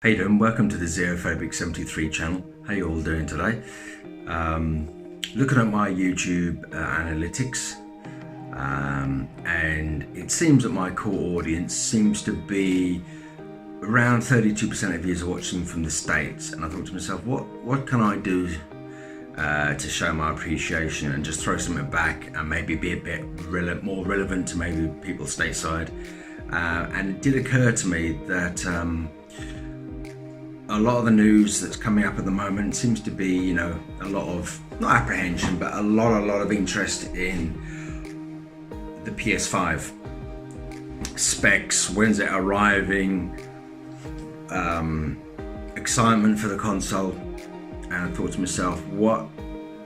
How you doing? Welcome to the Zeofobic73 channel. How you all doing today? Looking at my YouTube analytics, and it seems that my core audience seems to be around 32% of you are watching from the States, and I thought to myself, what can I do to show my appreciation and just throw something back and maybe be a bit more relevant to maybe people stateside. And it did occur to me that a lot of the news that's coming up at the moment seems to be, you know, a lot of, not apprehension, but a lot of interest in the PS5 specs. When's it arriving? Excitement for the console. And I thought to myself, what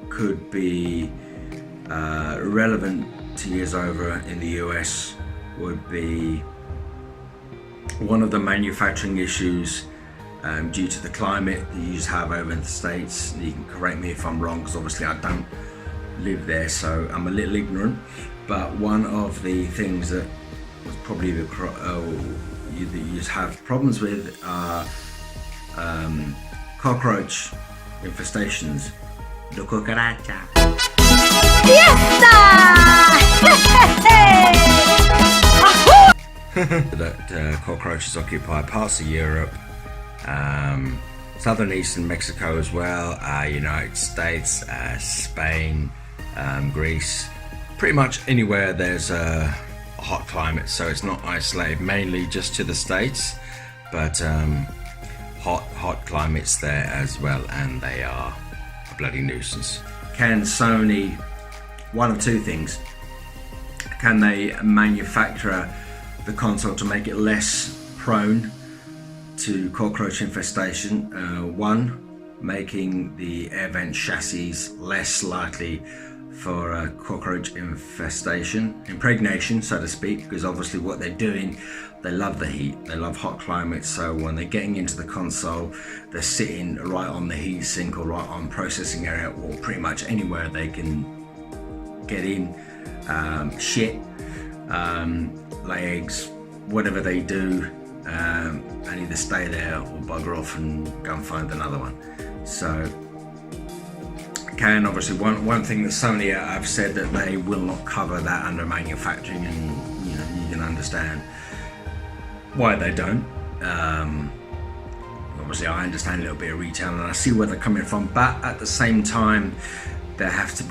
could be relevant to years over in the US would be one of the manufacturing issues due to the climate that you have over in the States. You can correct me if I'm wrong, because obviously I don't live there, so I'm a little ignorant. But one of the things that was probably you have problems with are cockroach infestations. The cucaracha. That cockroaches occupy parts of Europe, southern eastern Mexico as well, United States, Spain, Greece, pretty much anywhere there's a hot climate. So it's not isolated mainly just to the States, but hot climates there as well, and they are a bloody nuisance. Can Sony, one of two things, can they manufacture the console to make it less prone to cockroach infestation? One, making the air vent chassis less likely for cockroach impregnation, so to speak, because obviously what they're doing, they love the heat, they love hot climates. So when they're getting into the console, they're sitting right on the heat sink or right on processing area, or pretty much anywhere they can get in, lay eggs, whatever they do, and either stay there or bugger off and go and find another one. So can obviously one thing that Sony have said that they will not cover that under manufacturing, and you know, you can understand why they don't. Obviously I understand a little bit of retail and I see where they're coming from, but at the same time there has to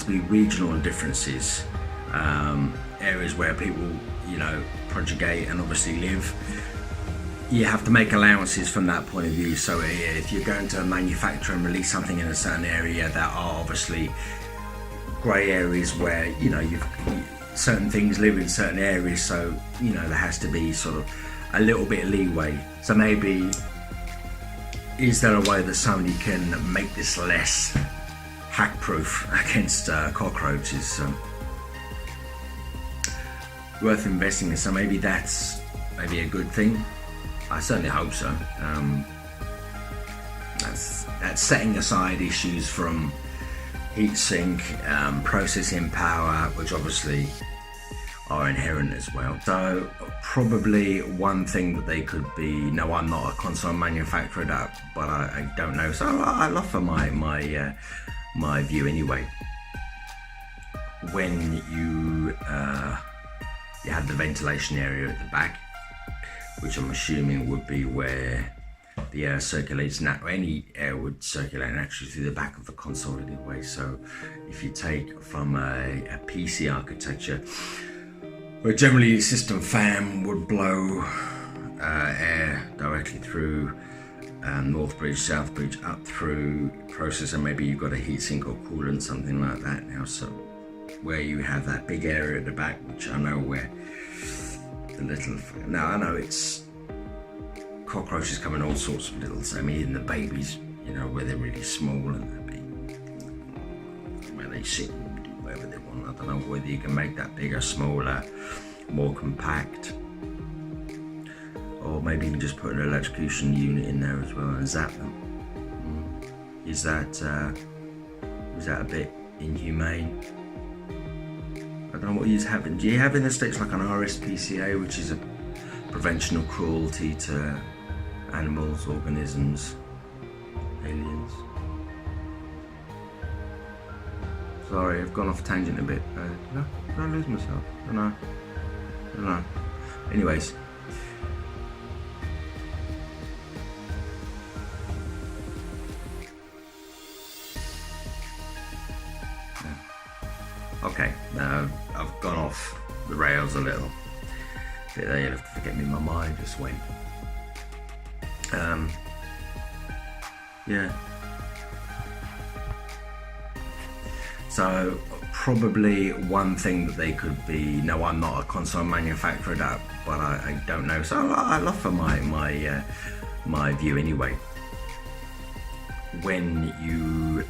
be regional differences, areas where people, you know, propagate and obviously live. You have to make allowances from that point of view. So if you're going to manufacture and release something in a certain area, there are obviously grey areas where, you know, certain things live in certain areas, so you know there has to be sort of a little bit of leeway. So maybe, is there a way that Sony can make this less hack-proof against cockroaches? Worth investing in. So maybe that's a good thing. I certainly hope so. That's setting aside issues from heatsink, processing power, which obviously are inherent as well. So probably one thing that they could be, no, I'm not a console manufacturer, but I don't know, so I'll offer my view anyway. When you have the ventilation area at the back, which I'm assuming would be where the air circulates, any air would circulate naturally through the back of the console anyway. So if you take from a PC architecture, where generally the system fan would blow air directly through North Bridge, South Bridge, up through processor, maybe you've got a heatsink or coolant, something like that now. So where you have that big area at the back, which I know where the little, now I know it's cockroaches come in all sorts of little, I mean, even the babies, you know, where they're really small and where they sit and do whatever they want. I don't know whether you can make that bigger, smaller, more compact, or maybe you can just put an electrocution unit in there as well and zap them. Is that a bit inhumane? I don't know what you have. Do you have in the States like an RSPCA, which is a prevention of cruelty to animals, organisms, aliens. Sorry, I've gone off tangent a bit. Did I lose myself? I don't know. Anyways. Okay, now I've gone off the rails a little bit there. You'll have to forget me, my mind just went. Yeah. So probably one thing that they could be. No, I'm not a console manufacturer, but I don't know. So I'll offer my view anyway. When you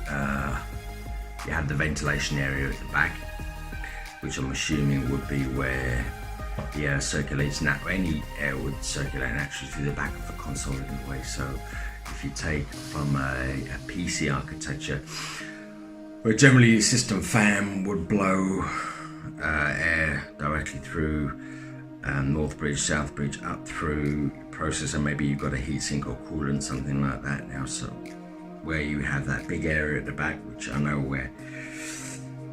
have the ventilation area at the back, which I'm assuming would be where the air circulates. Now, any air would circulate naturally through the back of the console anyway. So if you take from a PC architecture, where generally the system fan would blow air directly through North Bridge, South Bridge, up through processor. Maybe you've got a heatsink or coolant, something like that now. So where you have that big area at the back, which I know where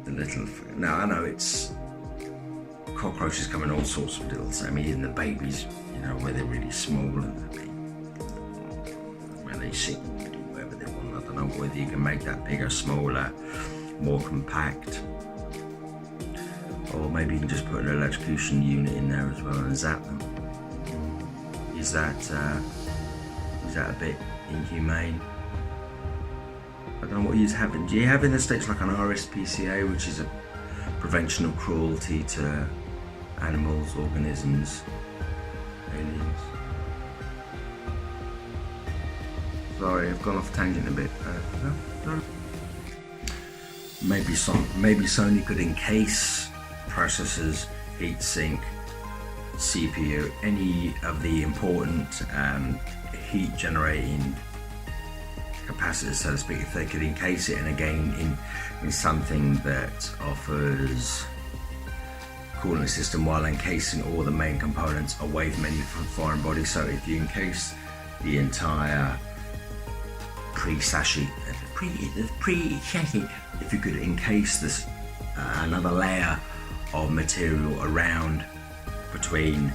the little, now I know it's cockroaches come in all sorts of little, I mean even the babies, you know, where they're really small and where they sit and do whatever they want. I don't know whether you can make that bigger, smaller, more compact, or maybe you can just put an electrocution unit in there as well and zap them. Is that a bit inhumane? I don't know what you have. Do you have in the States like an RSPCA, which is a prevention of cruelty to animals, organisms, aliens? Sorry, I've gone off tangent a bit. No. Maybe Sony could encase processors, heatsink, CPU, any of the important heat generating capacitors, so to speak, if they could encase it, and again in something that offers cooling system while encasing all the main components away from any foreign body. So if you encase the entire pre-chassis, if you could encase this another layer of material around between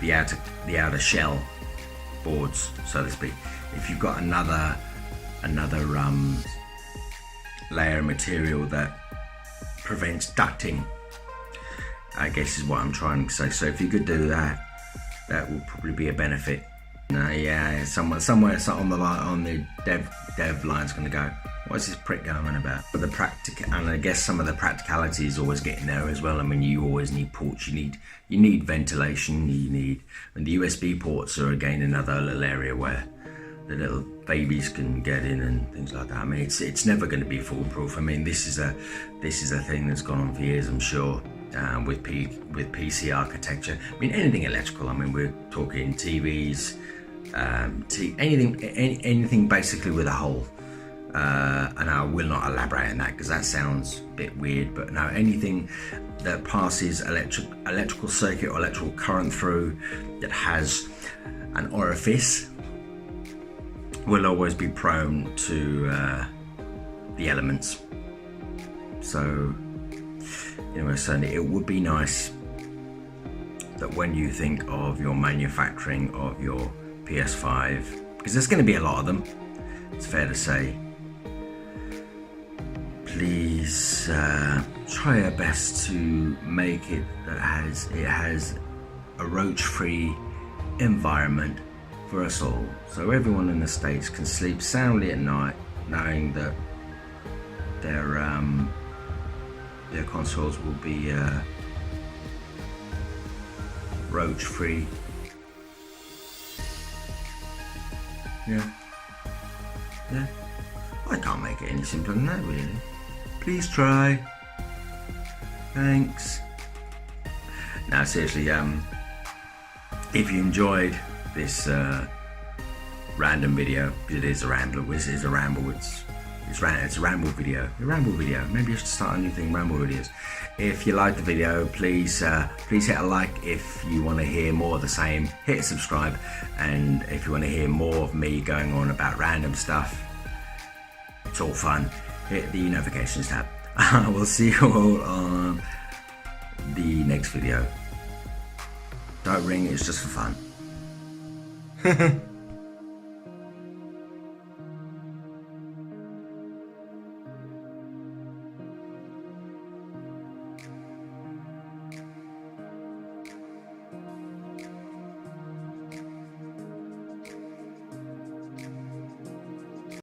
the outer shell boards, so to speak, if you've got another layer of material that prevents ducting, I guess is what I'm trying to say. So if you could do that, that would probably be a benefit. Yeah, somewhere on the dev line's going to go, what's this prick going on about? But and I guess some of the practicality is always getting there as well. I mean, you always need ports, you need ventilation, and the USB ports are again another little area where the little babies can get in and things like that. I mean, it's never going to be foolproof. I mean, this is a thing that's gone on for years, I'm sure, with PC architecture. I mean, anything electrical. I mean, we're talking TVs, anything basically with a hole. And I will not elaborate on that because that sounds a bit weird. But no, anything that passes electrical circuit or electrical current through that has an orifice will always be prone to the elements. So, certainly it would be nice that when you think of your manufacturing of your PS5, because there's going to be a lot of them, it's fair to say, please try your best to make it that it has a roach-free environment for us all, so everyone in the States can sleep soundly at night knowing that their consoles will be roach-free. Yeah. I can't make it any simpler than that, really. Please try. Thanks. Now, seriously, if you enjoyed this random video, because it is a ramble, it's It's a ramble video. Maybe I should start a new thing, ramble videos. If you like the video, please hit a like. If you want to hear more of the same, hit subscribe. And if you want to hear more of me going on about random stuff, it's all fun, hit the notifications tab. I will see you all on the next video. Don't ring, it's just for fun.